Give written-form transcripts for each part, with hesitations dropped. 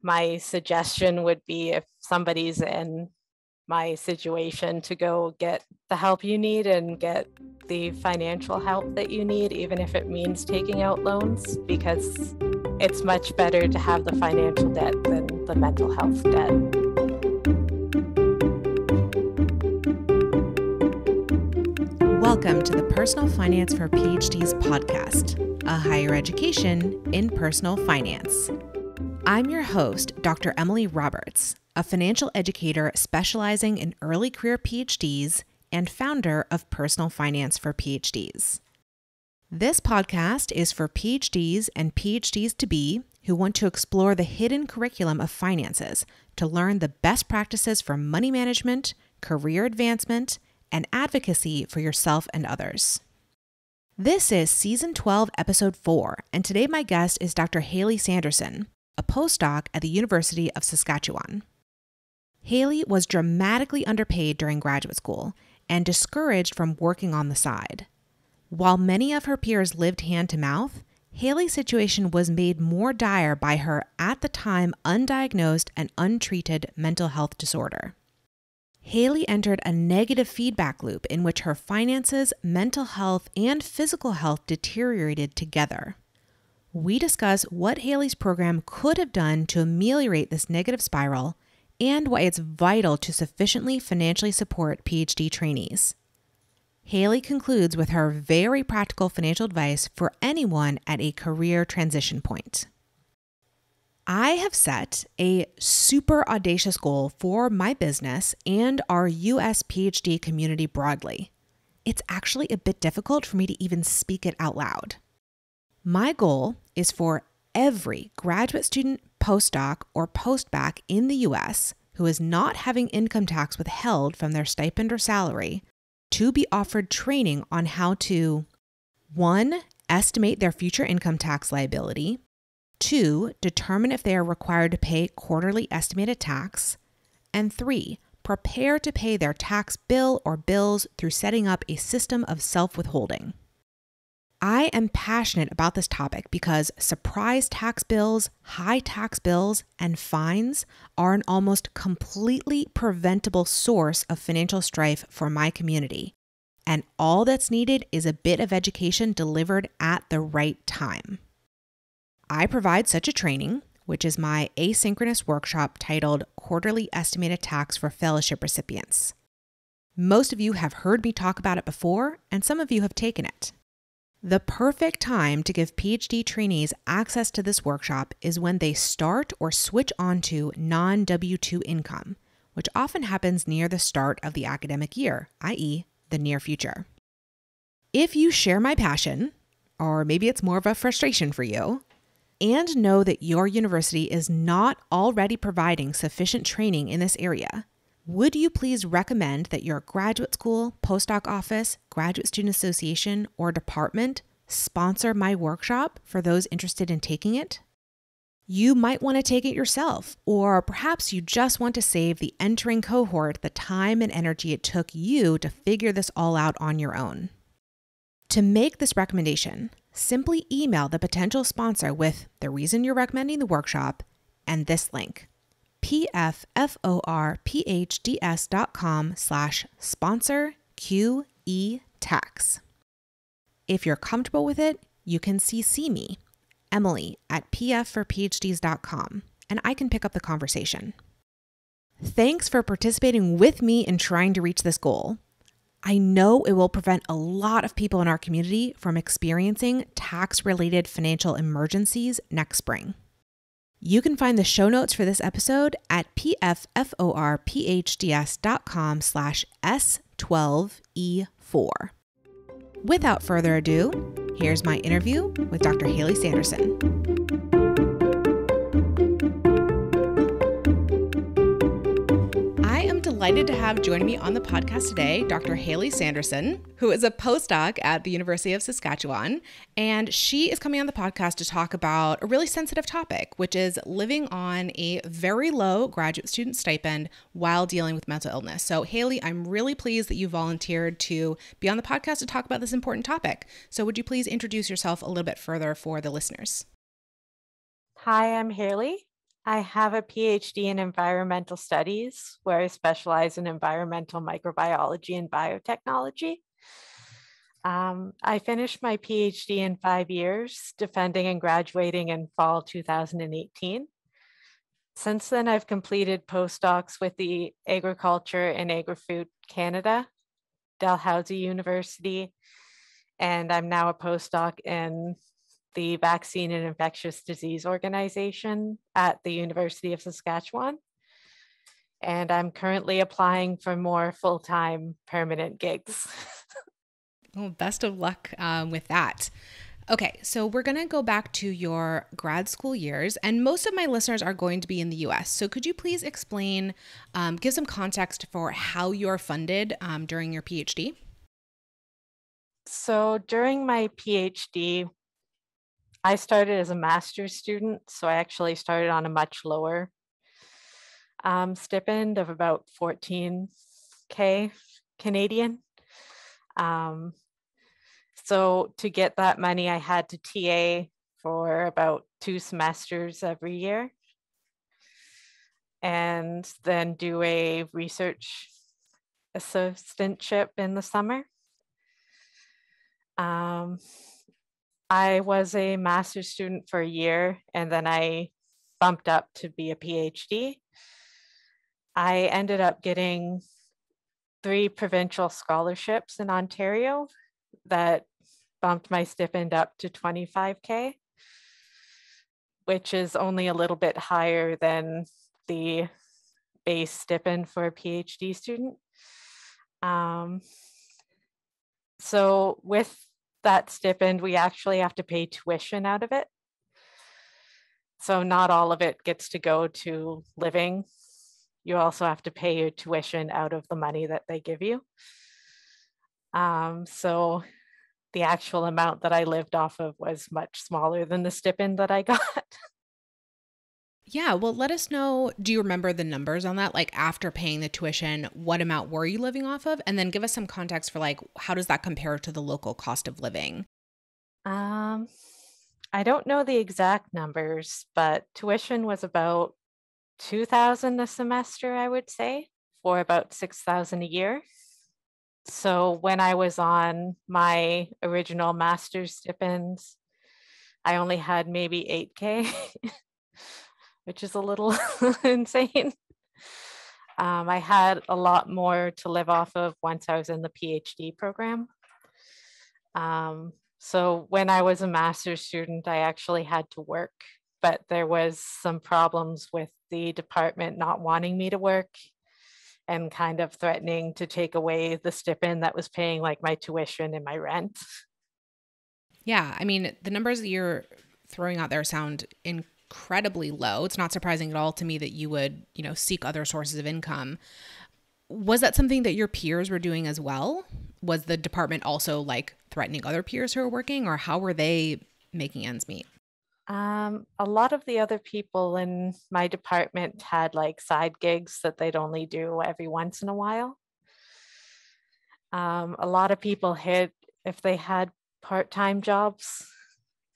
my suggestion would be, if somebody's in my situation, to go get the help you need and get the financial help that you need, even if it means taking out loans, because it's much better to have the financial debt than the mental health debt. Welcome to the Personal Finance for PhDs podcast, a higher education in personal finance. I'm your host, Dr. Emily Roberts, a financial educator specializing in early career PhDs and founder of Personal Finance for PhDs. This podcast is for PhDs and PhDs-to-be who want to explore the hidden curriculum of finances to learn the best practices for money management, career advancement, and advocacy for yourself and others. This is Season 12, Episode 4, and today my guest is Dr. Haley Sanderson, a postdoc at the University of Saskatchewan. Haley was dramatically underpaid during graduate school and discouraged from working on the side. While many of her peers lived hand to mouth, Haley's situation was made more dire by her, at the time, undiagnosed and untreated mental health disorder. Haley entered a negative feedback loop in which her finances, mental health, and physical health deteriorated together. We discuss what Haley's program could have done to ameliorate this negative spiral and why it's vital to sufficiently financially support PhD trainees. Haley concludes with her very practical financial advice for anyone at a career transition point. I have set a super audacious goal for my business and our US PhD community broadly. It's actually a bit difficult for me to even speak it out loud. My goal is for every graduate student, postdoc, or postbac in the US who is not having income tax withheld from their stipend or salary to be offered training on how to 1. Estimate their future income tax liability, 2. Determine if they are required to pay quarterly estimated tax, and 3. Prepare to pay their tax bill or bills through setting up a system of self-withholding. I am passionate about this topic because surprise tax bills, high tax bills, and fines are an almost completely preventable source of financial strife for my community. And all that's needed is a bit of education delivered at the right time. I provide such a training, which is my asynchronous workshop titled Quarterly Estimated Tax for Fellowship Recipients. Most of you have heard me talk about it before, and some of you have taken it. The perfect time to give PhD trainees access to this workshop is when they start or switch onto non-W-2 income, which often happens near the start of the academic year, i.e., the near future. If you share my passion, or maybe it's more of a frustration for you, and know that your university is not already providing sufficient training in this area, would you please recommend that your graduate school, postdoc office, graduate student association, or department sponsor my workshop for those interested in taking it? You might want to take it yourself, or perhaps you just want to save the entering cohort the time and energy it took you to figure this all out on your own. To make this recommendation, simply email the potential sponsor with the reason you're recommending the workshop and this link: pfforphds.com/sponsor-QE-tax. If you're comfortable with it, you can CC me, Emily, at pfforphds.com, and I can pick up the conversation. Thanks for participating with me in trying to reach this goal. I know it will prevent a lot of people in our community from experiencing tax-related financial emergencies next spring. You can find the show notes for this episode at pfforphds.com/S12E4. Without further ado, here's my interview with Dr. Haley Sanderson. I am delighted to have joining me on the podcast today Dr. Haley Sanderson, who is a postdoc at the University of Saskatchewan, and she is coming on the podcast to talk about a really sensitive topic, which is living on a very low graduate student stipend while dealing with mental illness. So Haley, I'm really pleased that you volunteered to be on the podcast to talk about this important topic. So would you please introduce yourself a little bit further for the listeners? Hi, I'm Haley. I have a PhD in environmental studies where I specialize in environmental microbiology and biotechnology. I finished my PhD in 5 years, defending and graduating in fall 2018. Since then, I've completed postdocs with the Agriculture and Agri-Food Canada, Dalhousie University, and I'm now a postdoc in the Vaccine and Infectious Disease Organization at the University of Saskatchewan. And I'm currently applying for more full-time permanent gigs. Well, best of luck with that. Okay, so we're going to go back to your grad school years, and most of my listeners are going to be in the US. So could you please explain, give some context for how you're funded during your PhD? So during my PhD, I started as a master's student, so I actually started on a much lower stipend of about 14K Canadian. So to get that money, I had to TA for about 2 semesters every year and then do a research assistantship in the summer. I was a master's student for a year and then I bumped up to be a PhD. I ended up getting 3 provincial scholarships in Ontario that bumped my stipend up to 25K, which is only a little bit higher than the base stipend for a PhD student. So with that stipend, we actually have to pay tuition out of it. So not all of it gets to go to living. You also have to pay your tuition out of the money that they give you. So the actual amount that I lived off of was much smaller than the stipend that I got. Yeah, well, let us know. Do you remember the numbers on that? Like after paying the tuition, what amount were you living off of? And then give us some context for like, how does that compare to the local cost of living? I don't know the exact numbers, but tuition was about 2,000 a semester, I would say, for about 6,000 a year. So when I was on my original master's stipends, I only had maybe 8K, which is a little insane. I had a lot more to live off of once I was in the PhD program. So when I was a master's student, I actually had to work, but there was some problems with the department not wanting me to work and kind of threatening to take away the stipend that was paying like my tuition and my rent. Yeah, I mean, the numbers that you're throwing out there sound incredibly low. It's not surprising at all to me that you would, seek other sources of income. Was that something that your peers were doing as well? Was the department also like threatening other peers who are working, or how were they making ends meet? A lot of the other people in my department had like side gigs that they'd only do every once in a while. A lot of people hid if they had part-time jobs.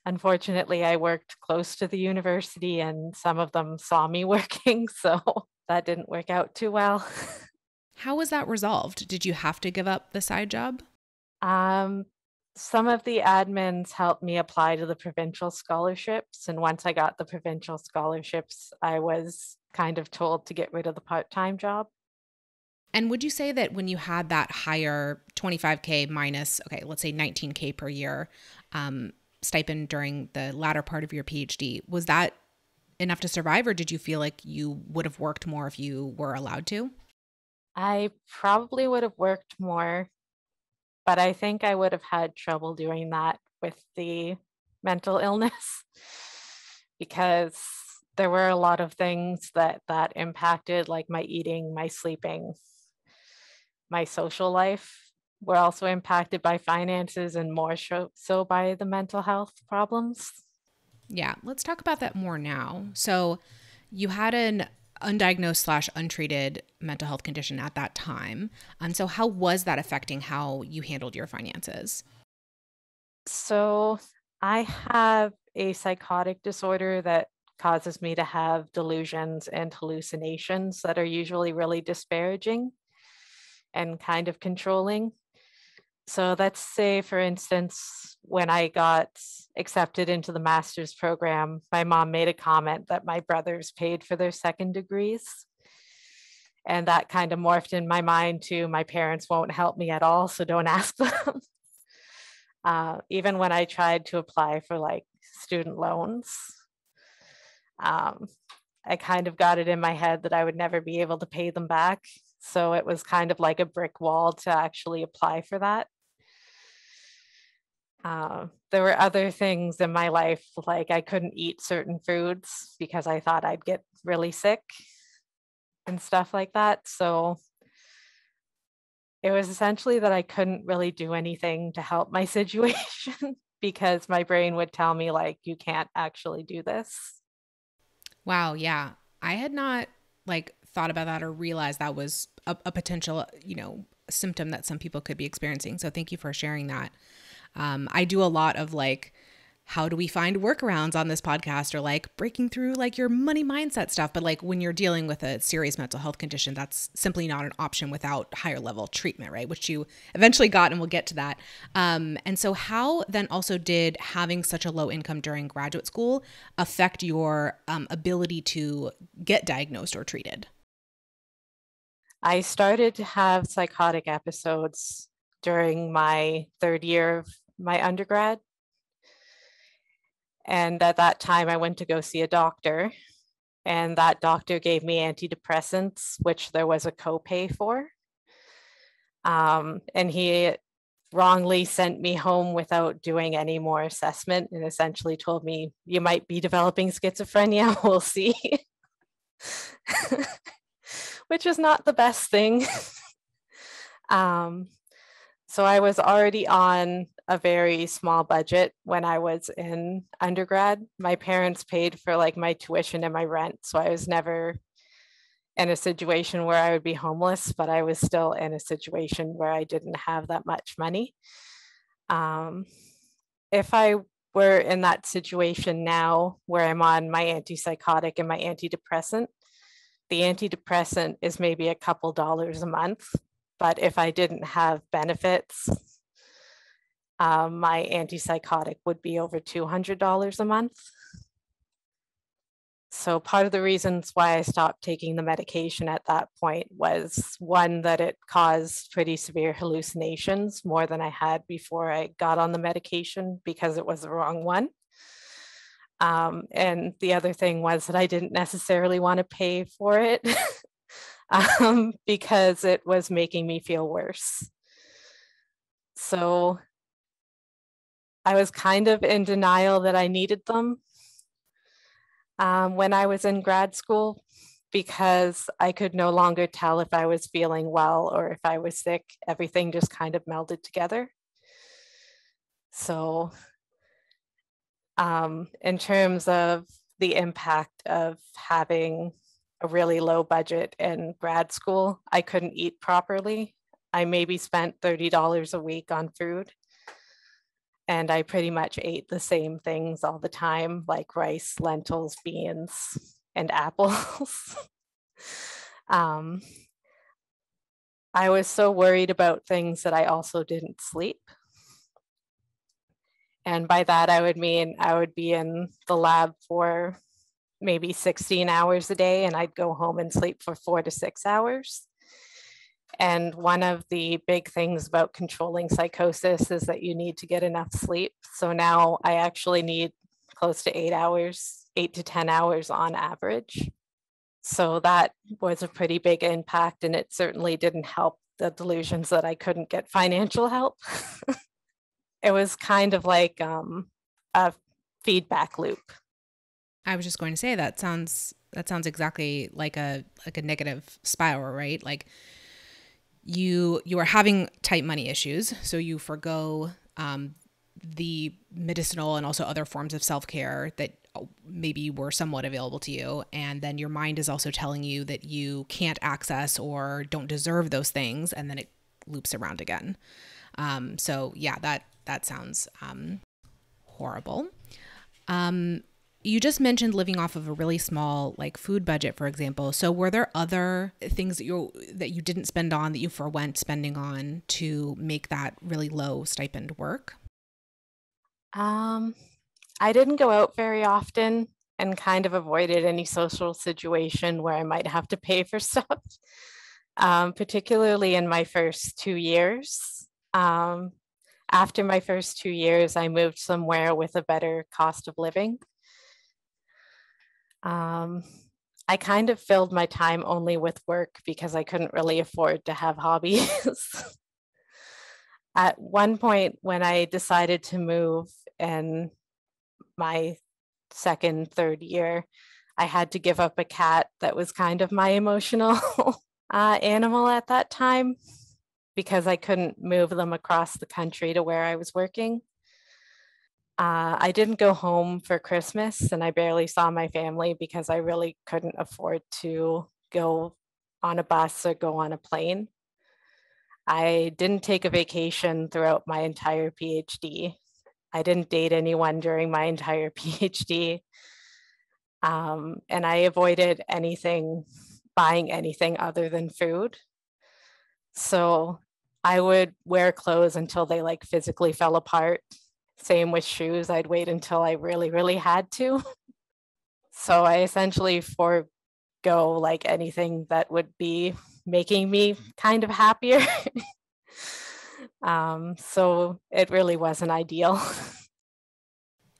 Unfortunately, I worked close to the university and some of them saw me working, so that didn't work out too well. How was that resolved? Did you have to give up the side job? Some of the admins helped me apply to the provincial scholarships. And once I got the provincial scholarships, I was kind of told to get rid of the part-time job. And would you say that when you had that higher 25K minus, okay, let's say 19K per year stipend during the latter part of your PhD, was that enough to survive, or did you feel like you would have worked more if you were allowed to? I probably would have worked more, but I think I would have had trouble doing that with the mental illness because there were a lot of things that impacted, like my eating, my sleeping, my social life were also impacted by finances and more so by the mental health problems. Yeah, let's talk about that more now. So you had an undiagnosed / untreated mental health condition at that time. So how was that affecting how you handled your finances? So I have a psychotic disorder that causes me to have delusions and hallucinations that are usually really disparaging and kind of controlling. So let's say, for instance, when I got accepted into the master's program, my mom made a comment that my brothers paid for their second degrees. And that kind of morphed in my mind to my parents won't help me at all, so don't ask them. Even when I tried to apply for like student loans, I kind of got it in my head that I would never be able to pay them back. So it was kind of like a brick wall to actually apply for that. There were other things in my life, like I couldn't eat certain foods because I thought I'd get really sick and stuff like that. So it was essentially that I couldn't really do anything to help my situation because my brain would tell me like, you can't actually do this. Wow. Yeah. I had not like thought about that or realized that was a potential, symptom that some people could be experiencing. So thank you for sharing that. I do a lot of like, how do we find workarounds on this podcast, or like breaking through like your money mindset stuff. But like when you're dealing with a serious mental health condition, that's simply not an option without higher level treatment, right? Which you eventually got, and we'll get to that. And so how then also did having such a low income during graduate school affect your ability to get diagnosed or treated? I started to have psychotic episodes during my third year of my undergrad. And at that time, I went to go see a doctor, and that doctor gave me antidepressants, which there was a copay for. And he wrongly sent me home without doing any more assessment and essentially told me, you might be developing schizophrenia, we'll see. Which is not the best thing. So I was already on a very small budget when I was in undergrad. My parents paid for like my tuition and my rent, so I was never in a situation where I would be homeless, but I was still in a situation where I didn't have that much money. If I were in that situation now where I'm on my antipsychotic and my antidepressant, the antidepressant is maybe a couple dollars a month. But if I didn't have benefits, my antipsychotic would be over $200 a month. So part of the reasons why I stopped taking the medication at that point was, one, that it caused pretty severe hallucinations, more than I had before I got on the medication because it was the wrong one. And the other thing was that I didn't necessarily want to pay for it. Because it was making me feel worse. So I was kind of in denial that I needed them when I was in grad school, because I could no longer tell if I was feeling well or if I was sick. Everything just kind of melded together. So in terms of the impact of having a really low budget in grad school, I couldn't eat properly. I maybe spent $30 a week on food, and I pretty much ate the same things all the time, like rice, lentils, beans, and apples. I was so worried about things that I also didn't sleep. And by that, I would mean I would be in the lab for maybe 16 hours a day, and I'd go home and sleep for 4 to 6 hours. And one of the big things about controlling psychosis is that you need to get enough sleep. So now I actually need close to 8 to 10 hours on average. So that was a pretty big impact, and it certainly didn't help the delusions that I couldn't get financial help. It was kind of like a feedback loop. I was just going to say that sounds exactly like a negative spiral, right? Like you are having tight money issues, so you forgo the medicinal and also other forms of self-care that maybe were somewhat available to you, and then your mind is also telling you that you can't access or don't deserve those things, and then it loops around again. So yeah, that sounds horrible. You just mentioned living off of a really small like food budget, for example. So were there other things that you didn't spend on that you forwent spending on to make that really low stipend work? I didn't go out very often and kind of avoided any social situation where I might have to pay for stuff, particularly in my first 2 years. After my first 2 years, I moved somewhere with a better cost of living. I kind of filled my time only with work because I couldn't really afford to have hobbies. At one point, when I decided to move in my second, third year, I had to give up a cat that was kind of my emotional animal at that time because I couldn't move them across the country to where I was working. I didn't go home for Christmas and I barely saw my family because I really couldn't afford to go on a bus or go on a plane. I didn't take a vacation throughout my entire PhD. I didn't date anyone during my entire PhD. And I avoided buying anything other than food. So I would wear clothes until they like physically fell apart. Same with shoes. I'd wait until I really, really had to. So I essentially forego like anything that would be making me kind of happier. So it really wasn't ideal.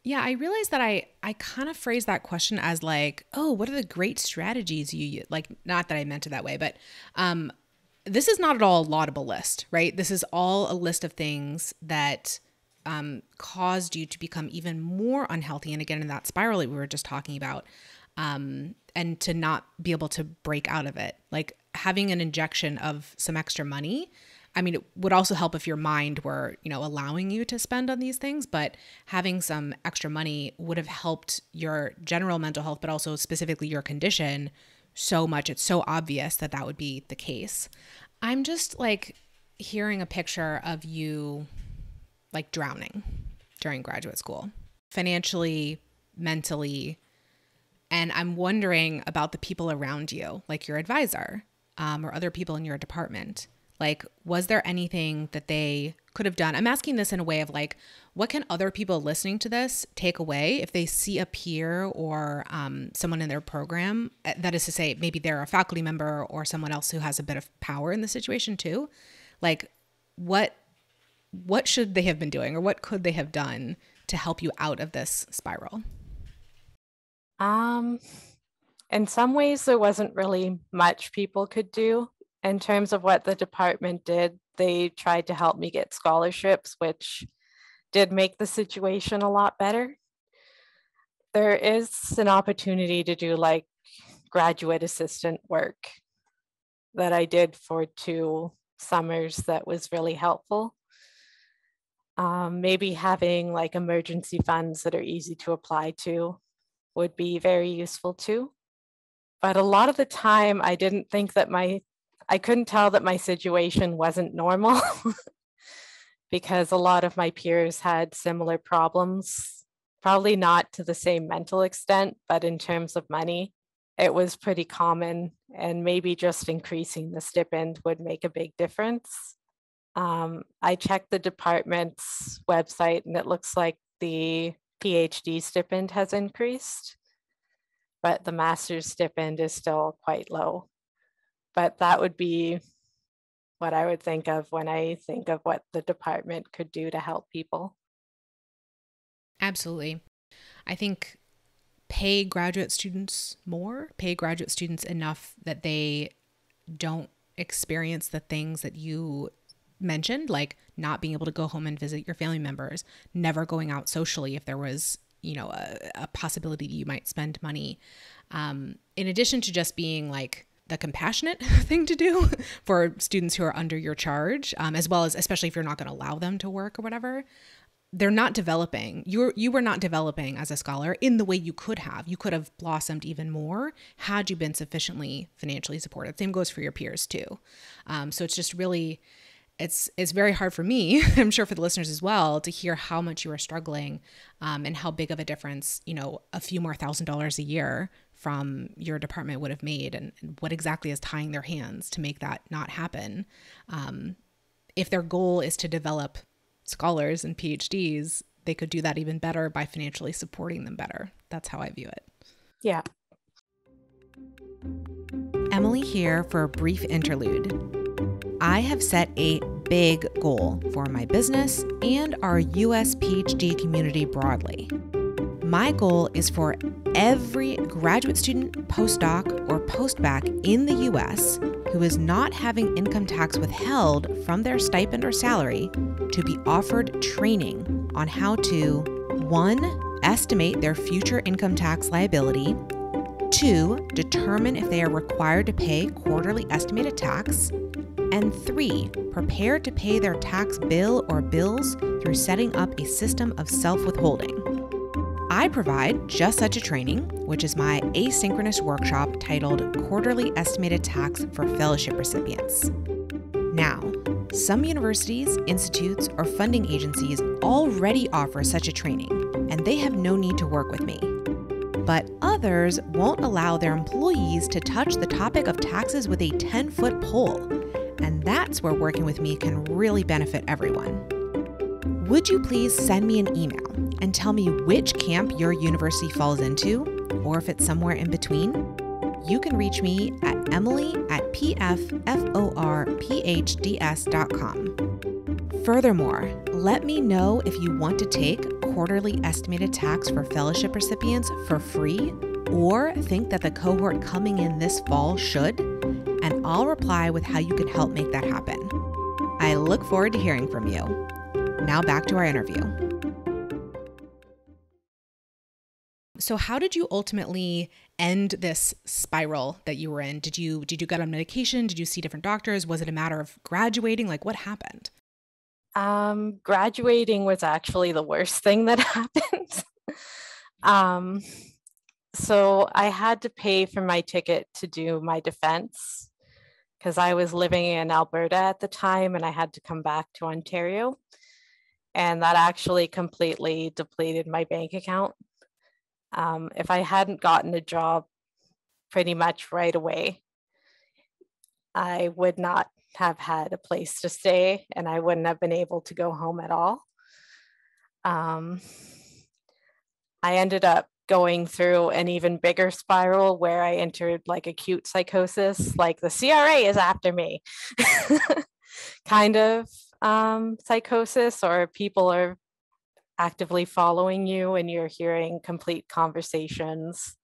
Yeah, I realized that I kind of phrased that question as like, oh, what are the great strategies you use? Like, not that I meant it that way, but this is not at all a laudable list, right? This is all a list of things that caused you to become even more unhealthy. And again, in that spiral that we were just talking about, and to not be able to break out of it. Like having an injection of some extra money, I mean, it would also help if your mind were, allowing you to spend on these things, but having some extra money would have helped your general mental health, but also specifically your condition so much. It's so obvious that would be the case. I'm just like hearing a picture of you like drowning during graduate school, financially, mentally. And I'm wondering about the people around you, like your advisor, or other people in your department. Like, was there anything that they could have done? I'm asking this in a way of like, what can other people listening to this take away if they see a peer or someone in their program? That is to say, maybe they're a faculty member or someone else who has a bit of power in the situation too. Like, what should they have been doing, or what could they have done to help you out of this spiral? In some ways, there wasn't really much people could do. In terms of what the department did, they tried to help me get scholarships, which did make the situation a lot better. There is an opportunity to do like graduate assistant work that I did for 2 summers that was really helpful. Maybe having like emergency funds that are easy to apply to would be very useful too. But a lot of the time, I didn't think that I couldn't tell that my situation wasn't normal because a lot of my peers had similar problems, probably not to the same mental extent, but in terms of money, it was pretty common, and maybe just increasing the stipend would make a big difference. I checked the department's website and it looks like the PhD stipend has increased, but the master's stipend is still quite low. But that would be what I would think of when I think of what the department could do to help people. Absolutely. I think pay graduate students more, pay graduate students enough that they don't experience the things that you mentioned, like not being able to go home and visit your family members, never going out socially if there was, a possibility that you might spend money. In addition to just being like the compassionate thing to do for students who are under your charge, as well as, especially if you're not going to allow them to work or whatever, they're not developing. You were not developing as a scholar in the way you could have. You could have blossomed even more had you been sufficiently financially supported. Same goes for your peers too. So it's just really, it's very hard for me, I'm sure for the listeners as well, to hear how much you are struggling, and how big of a difference, a few more $1,000s a year from your department would have made, and what exactly is tying their hands to make that not happen. If their goal is to develop scholars and PhDs, they could do that even better by financially supporting them better. That's how I view it. Yeah. Emily here for a brief interlude. I have set a big goal for my business and our US PhD community broadly. My goal is for every graduate student, postdoc, or postbac in the US who is not having income tax withheld from their stipend or salary to be offered training on how to 1. Estimate their future income tax liability, 2. Determine if they are required to pay quarterly estimated tax, and 3. Prepare to pay their tax bill or bills through setting up a system of self-withholding. I provide just such a training, which is my asynchronous workshop titled Quarterly Estimated Tax for Fellowship Recipients. Now, some universities, institutes, or funding agencies already offer such a training, and they have no need to work with me. But others won't allow their employees to touch the topic of taxes with a 10-foot pole, and that's where working with me can really benefit everyone. Would you please send me an email and tell me which camp your university falls into, or if it's somewhere in between? You can reach me at emily@pfforphds.com. Furthermore, let me know if you want to take quarterly estimated tax for fellowship recipients for free, or think that the cohort coming in this fall should, and I'll reply with how you can help make that happen. I look forward to hearing from you. Now back to our interview. So how did you ultimately end this spiral that you were in? Did you get on medication? Did you see different doctors? Was it a matter of graduating? Like, what happened? Graduating was actually the worst thing that happened. So I had to pay for my ticket to do my defense because I was living in Alberta at the time and I had to come back to Ontario. And that actually completely depleted my bank account. If I hadn't gotten a job pretty much right away, I would not have had a place to stay and I wouldn't have been able to go home at all. I ended up going through an even bigger spiral where I entered like acute psychosis, like the CRA is after me kind of psychosis, or people are actively following you and you're hearing complete conversations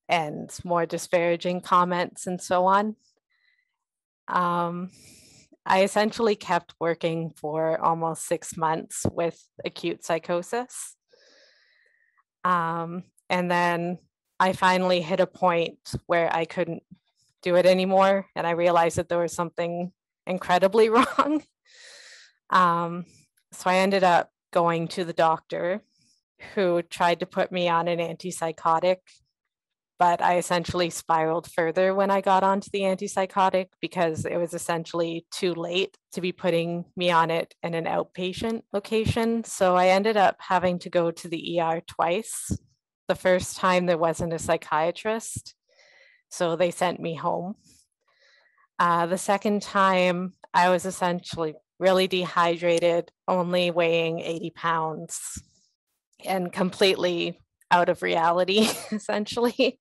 and more disparaging comments and so on. I essentially kept working for almost 6 months with acute psychosis. And then I finally hit a point where I couldn't do it anymore. And I realized that there was something incredibly wrong. So I ended up going to the doctor, who tried to put me on an antipsychotic, but I essentially spiraled further when I got onto the antipsychotic because it was essentially too late to be putting me on it in an outpatient location. So I ended up having to go to the ER twice. The first time there wasn't a psychiatrist, so they sent me home. The second time I was essentially really dehydrated, only weighing 80 pounds and completely out of reality, essentially.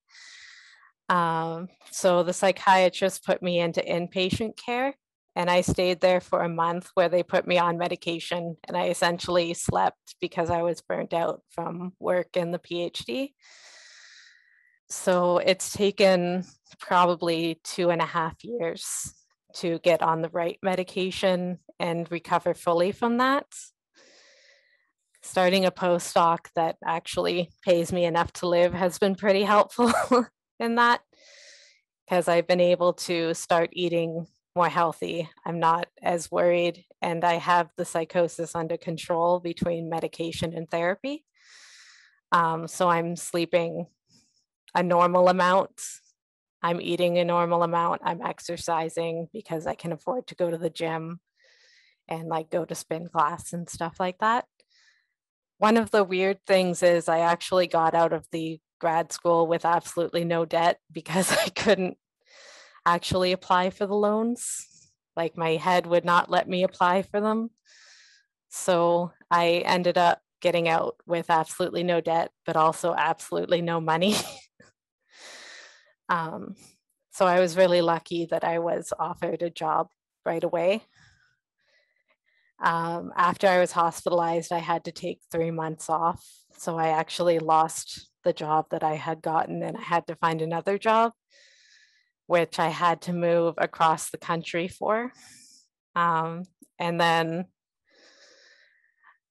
So the psychiatrist put me into inpatient care and I stayed there for a month where they put me on medication and I essentially slept because I was burnt out from work and the PhD. So it's taken probably 2.5 years to get on the right medication and recover fully from that. Starting a postdoc that actually pays me enough to live has been pretty helpful in that, because I've been able to start eating more healthy. I'm not as worried, and I have the psychosis under control between medication and therapy. So I'm sleeping a normal amount. I'm eating a normal amount. I'm exercising because I can afford to go to the gym. and like go to spin class and stuff like that. One of the weird things is I actually got out of the grad school with absolutely no debt because I couldn't actually apply for the loans. Like my head would not let me apply for them. So I ended up getting out with absolutely no debt, but also absolutely no money. So I was really lucky that I was offered a job right away. After I was hospitalized, I had to take 3 months off. So I actually lost the job that I had gotten and I had to find another job, which I had to move across the country for. And then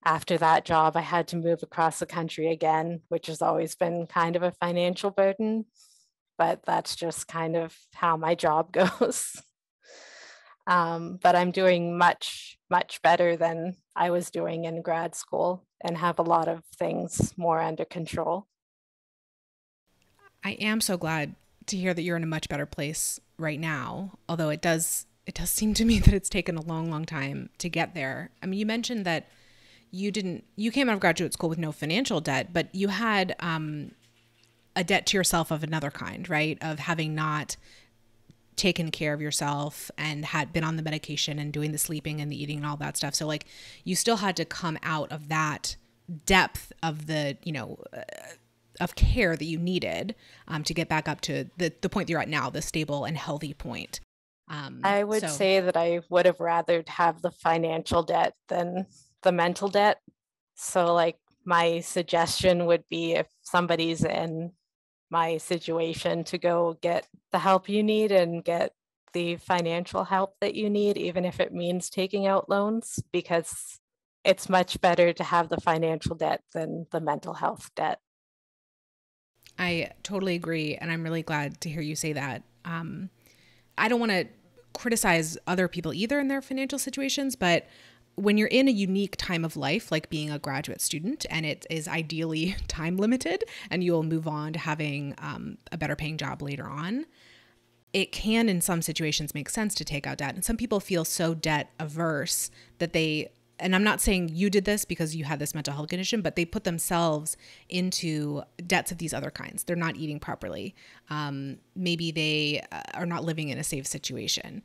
after that job, I had to move across the country again, which has always been kind of a financial burden, but that's just kind of how my job goes. But I'm doing much, much better than I was doing in grad school and have a lot of things more under control. I am so glad to hear that you're in a much better place right now, although it does seem to me that it's taken a long, long time to get there. I mean, you mentioned that you came out of graduate school with no financial debt, but you had a debt to yourself of another kind, right? Of having not taken care of yourself and had been on the medication and doing the sleeping and the eating and all that stuff. So like you still had to come out of that depth of the, of care that you needed to get back up to the point that you're at now, the stable and healthy point. I would say that I would have rather have the financial debt than the mental debt. So like my suggestion would be if somebody's in my situation to go get the help you need and get the financial help that you need, even if it means taking out loans, because it's much better to have the financial debt than the mental health debt. I totally agree. And I'm really glad to hear you say that. I don't want to criticize other people either in their financial situations, but when you're in a unique time of life, like being a graduate student, and it is ideally time limited and you'll move on to having a better paying job later on, it can in some situations make sense to take out debt. And some people feel so debt averse that and I'm not saying you did this because you had this mental health condition, but they put themselves into debts of these other kinds. They're not eating properly. Maybe they are not living in a safe situation.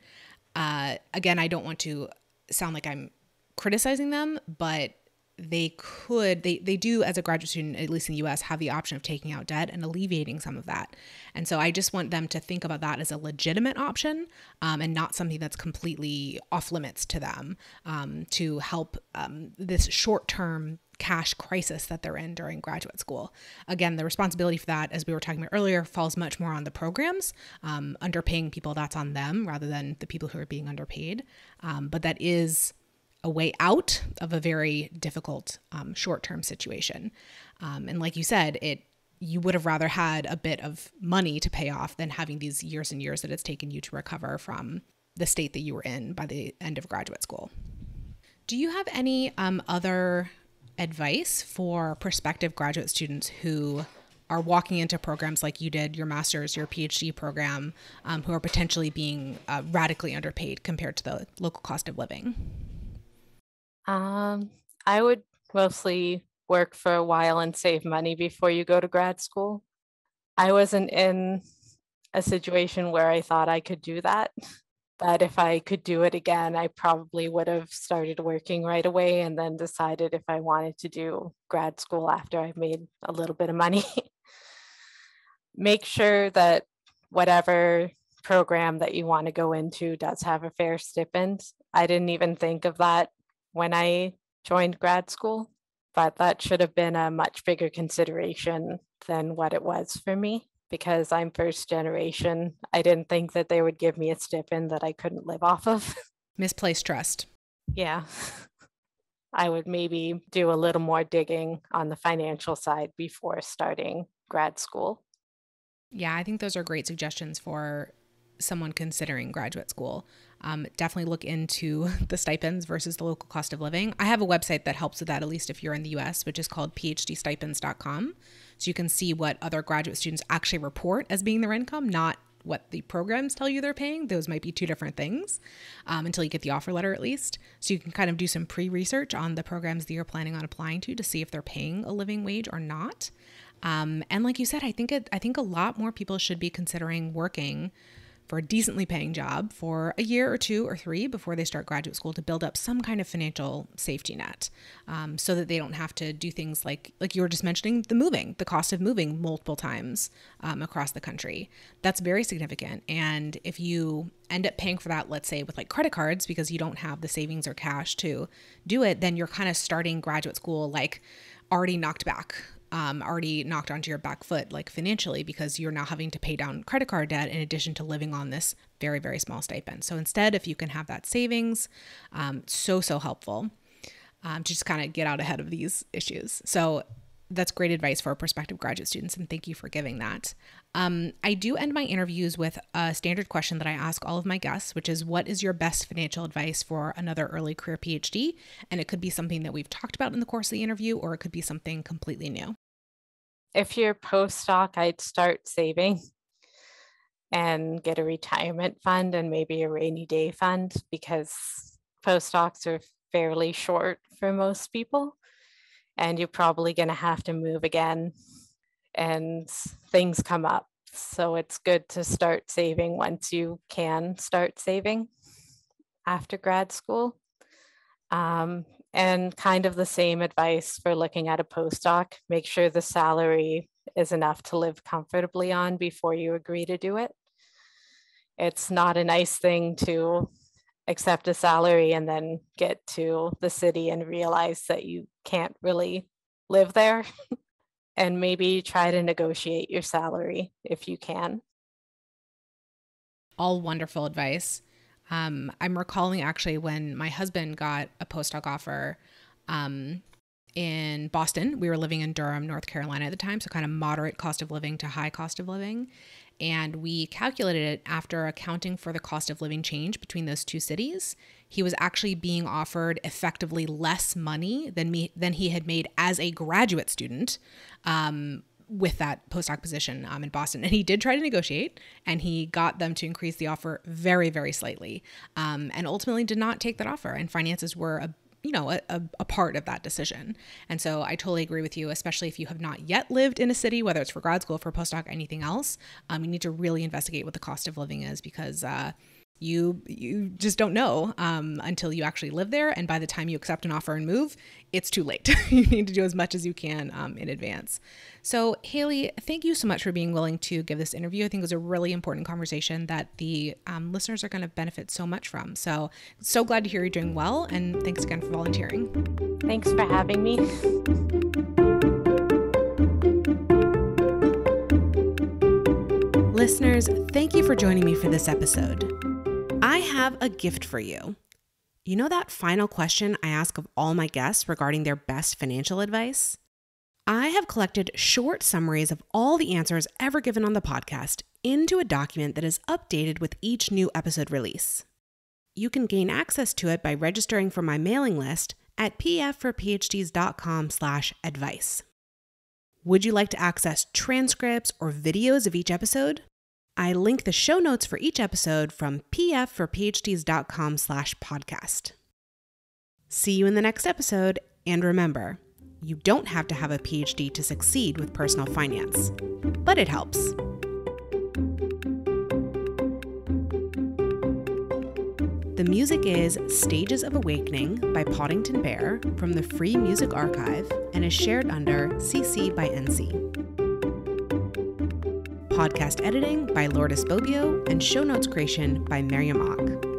Again, I don't want to sound like I'm criticizing them, but they do as a graduate student, at least in the US, have the option of taking out debt and alleviating some of that. And so I just want them to think about that as a legitimate option and not something that's completely off limits to them to help this short-term cash crisis that they're in during graduate school. Again, the responsibility for that, as we were talking about earlier, falls much more on the programs. Underpaying people, that's on them rather than the people who are being underpaid. But that is a way out of a very difficult short-term situation. And like you said, you would have rather had a bit of money to pay off than having these years and years that it's taken you to recover from the state that you were in by the end of graduate school. Do you have any other advice for prospective graduate students who are walking into programs like you did, your master's, your PhD program, who are potentially being radically underpaid compared to the local cost of living? I would mostly work for a while and save money before you go to grad school. I wasn't in a situation where I thought I could do that, but if I could do it again, I probably would have started working right away and then decided if I wanted to do grad school after I've made a little bit of money. Make sure that whatever program that you want to go into does have a fair stipend. I didn't even think of that when I joined grad school, but that should have been a much bigger consideration than what it was for me because I'm first generation. I didn't think that they would give me a stipend that I couldn't live off of. Misplaced trust. Yeah. I would maybe do a little more digging on the financial side before starting grad school. Yeah, I think those are great suggestions for someone considering graduate school. Definitely look into the stipends versus the local cost of living. I have a website that helps with that, at least if you're in the US, which is called phdstipends.com. So you can see what other graduate students actually report as being their income, not what the programs tell you they're paying. Those might be two different things until you get the offer letter at least. So you can kind of do some pre-research on the programs that you're planning on applying to see if they're paying a living wage or not. And like you said, I think a lot more people should be considering working for a decently paying job for a year or 2 or 3 before they start graduate school to build up some kind of financial safety net, so that they don't have to do things like you were just mentioning, the cost of moving multiple times across the country. That's very significant. And if you end up paying for that, let's say with like credit cards, because you don't have the savings or cash to do it, then you're kind of starting graduate school like already knocked onto your back foot, like financially, because you're now having to pay down credit card debt in addition to living on this very, very small stipend. So instead, if you can have that savings, so helpful to just kind of get out ahead of these issues. So that's great advice for prospective graduate students, and thank you for giving that. I do end my interviews with a standard question that I ask all of my guests, which is, what is your best financial advice for another early career PhD? And it could be something that we've talked about in the course of the interview, or it could be something completely new. If you're postdoc, I'd start saving and get a retirement fund and maybe a rainy day fund, because postdocs are fairly short for most people. And you're probably going to have to move again and things come up. So it's good to start saving once you can start saving after grad school. And kind of the same advice for looking at a postdoc. Make sure the salary is enough to live comfortably on before you agree to do it. It's not a nice thing to accept a salary and then get to the city and realize that you can't really live there. And maybe try to negotiate your salary if you can. All wonderful advice. I'm recalling actually when my husband got a postdoc offer in Boston. We were living in Durham, North Carolina at the time, so kind of moderate cost of living to high cost of living. And we calculated it after accounting for the cost of living change between those two cities. He was actually being offered effectively less money than he had made as a graduate student with that postdoc position in Boston. And he did try to negotiate, and he got them to increase the offer very, very slightly, and ultimately did not take that offer. And finances were a part of that decision. And so I totally agree with you, especially if you have not yet lived in a city, whether it's for grad school, for postdoc, anything else. You need to really investigate what the cost of living is, because you just don't know until you actually live there. And by the time you accept an offer and move, it's too late. You need to do as much as you can in advance. So Haley, thank you so much for being willing to give this interview. I think it was a really important conversation that the listeners are going to benefit so much from. So glad to hear you're doing well. And thanks again for volunteering. Thanks for having me. Listeners, thank you for joining me for this episode. I have a gift for you. You know that final question I ask of all my guests regarding their best financial advice? I have collected short summaries of all the answers ever given on the podcast into a document that is updated with each new episode release. You can gain access to it by registering for my mailing list at pfforphds.com/advice. Would you like to access transcripts or videos of each episode? I link the show notes for each episode from pfforphds.com/podcast. See you in the next episode, and remember, you don't have to have a PhD to succeed with personal finance, but it helps. The music is Stages of Awakening by Poddington Bear from the Free Music Archive and is shared under CC by NC. Podcast editing by Lourdes Bobio and show notes creation by Miriam Ock.